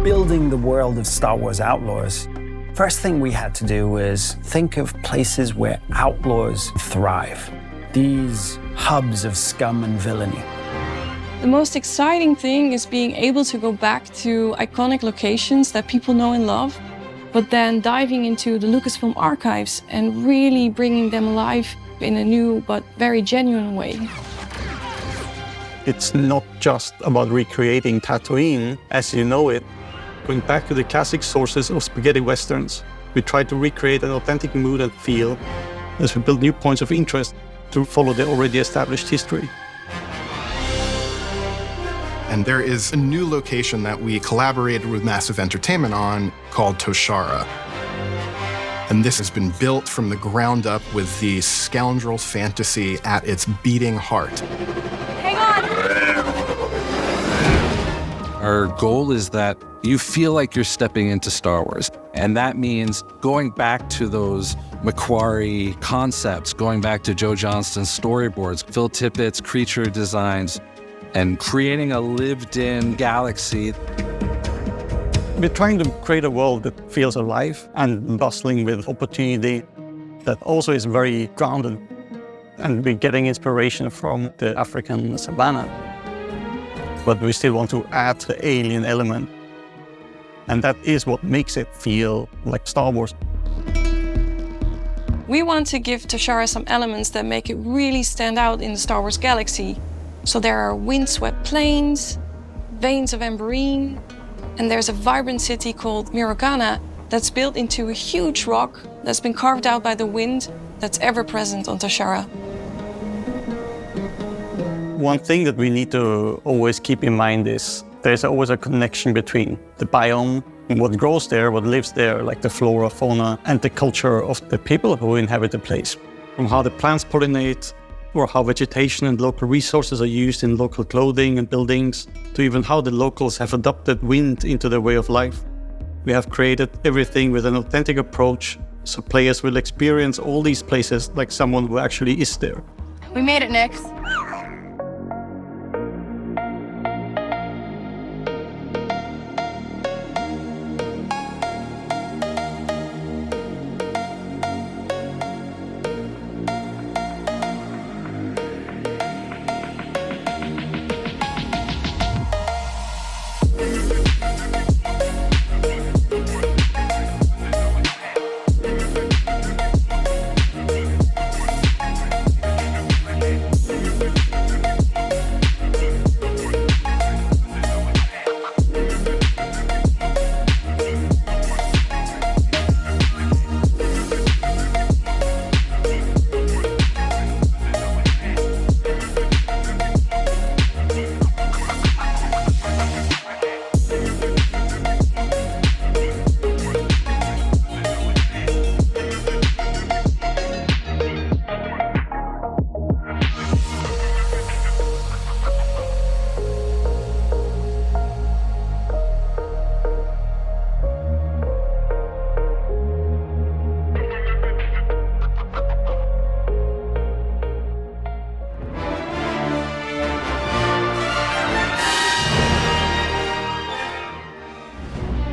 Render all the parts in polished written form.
building the world of Star Wars Outlaws, first thing we had to do was think of places where outlaws thrive. These hubs of scum and villainy. The most exciting thing is being able to go back to iconic locations that people know and love, but then diving into the Lucasfilm archives and really bringing them alive in a new but very genuine way. It's not just about recreating Tatooine as you know it. Going back to the classic sources of spaghetti westerns, we try to recreate an authentic mood and feel as we build new points of interest to follow the already established history. And there is a new location that we collaborated with Massive Entertainment on called Toshara. And this has been built from the ground up with the scoundrel fantasy at its beating heart. Hang on! Our goal is that you feel like you're stepping into Star Wars. And that means going back to those Macquarie concepts, going back to Joe Johnston's storyboards, Phil Tippett's creature designs, and creating a lived-in galaxy. We're trying to create a world that feels alive and bustling with opportunity, that also is very grounded. And we're getting inspiration from the African savannah. But we still want to add the alien element. And that is what makes it feel like Star Wars. We want to give Toshara some elements that make it really stand out in the Star Wars galaxy. So there are windswept plains, veins of amberine, and there's a vibrant city called Mirogana that's built into a huge rock that's been carved out by the wind that's ever present on Toshara. One thing that we need to always keep in mind is there's always a connection between the biome and what grows there, what lives there, like the flora, fauna, and the culture of the people who inhabit the place. From how the plants pollinate, or how vegetation and local resources are used in local clothing and buildings, to even how the locals have adopted wind into their way of life. We have created everything with an authentic approach, so players will experience all these places like someone who actually is there. We made it, Nix.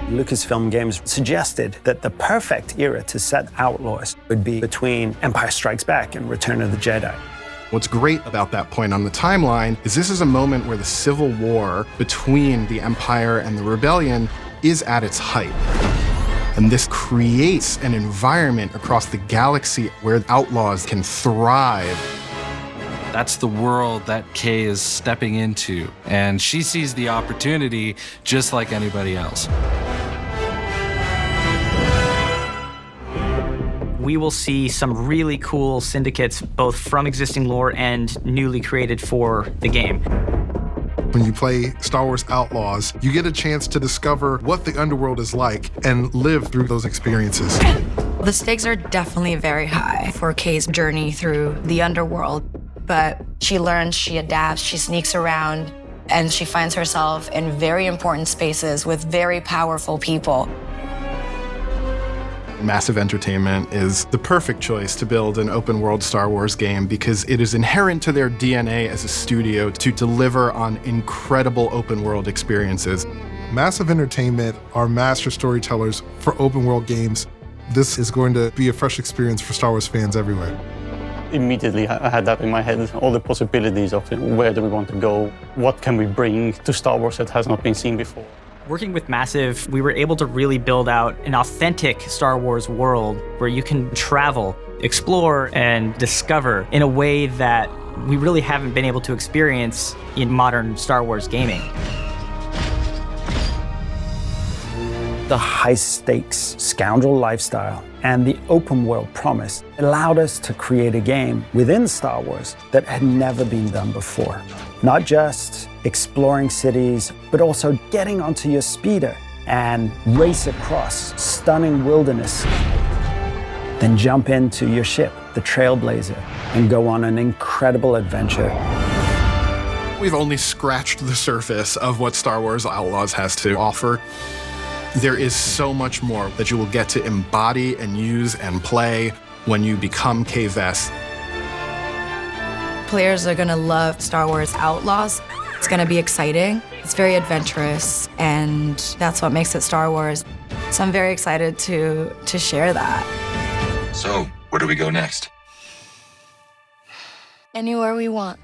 Lucasfilm Games suggested that the perfect era to set Outlaws would be between Empire Strikes Back and Return of the Jedi. What's great about that point on the timeline is this is a moment where the civil war between the Empire and the Rebellion is at its height. And this creates an environment across the galaxy where outlaws can thrive. That's the world that Kay is stepping into, and she sees the opportunity just like anybody else. We will see some really cool syndicates, both from existing lore and newly created for the game. When you play Star Wars Outlaws, you get a chance to discover what the underworld is like and live through those experiences. The stakes are definitely very high for Kay's journey through the underworld, but she learns, she adapts, she sneaks around, and she finds herself in very important spaces with very powerful people. Massive Entertainment is the perfect choice to build an open-world Star Wars game because it is inherent to their DNA as a studio to deliver on incredible open-world experiences. Massive Entertainment are master storytellers for open world games. This is going to be a fresh experience for Star Wars fans everywhere. Immediately, I had that in my head, all the possibilities of where do we want to go, what can we bring to Star Wars that has not been seen before. Working with Massive, we were able to really build out an authentic Star Wars world where you can travel, explore, and discover in a way that we really haven't been able to experience in modern Star Wars gaming. The high-stakes scoundrel lifestyle and the open world promise allowed us to create a game within Star Wars that had never been done before. Not just exploring cities, but also getting onto your speeder and race across stunning wilderness. Then jump into your ship, the Trailblazer, and go on an incredible adventure. We've only scratched the surface of what Star Wars Outlaws has to offer. There is so much more that you will get to embody and use and play when you become Kay Vess. Players are going to love Star Wars Outlaws. It's going to be exciting. It's very adventurous, and that's what makes it Star Wars. So I'm very excited to share that. So, where do we go next? Anywhere we want.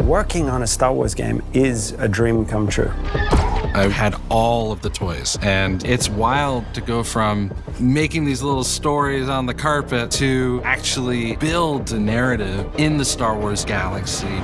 Working on a Star Wars game is a dream come true. I've had all of the toys, and it's wild to go from making these little stories on the carpet to actually build a narrative in the Star Wars galaxy.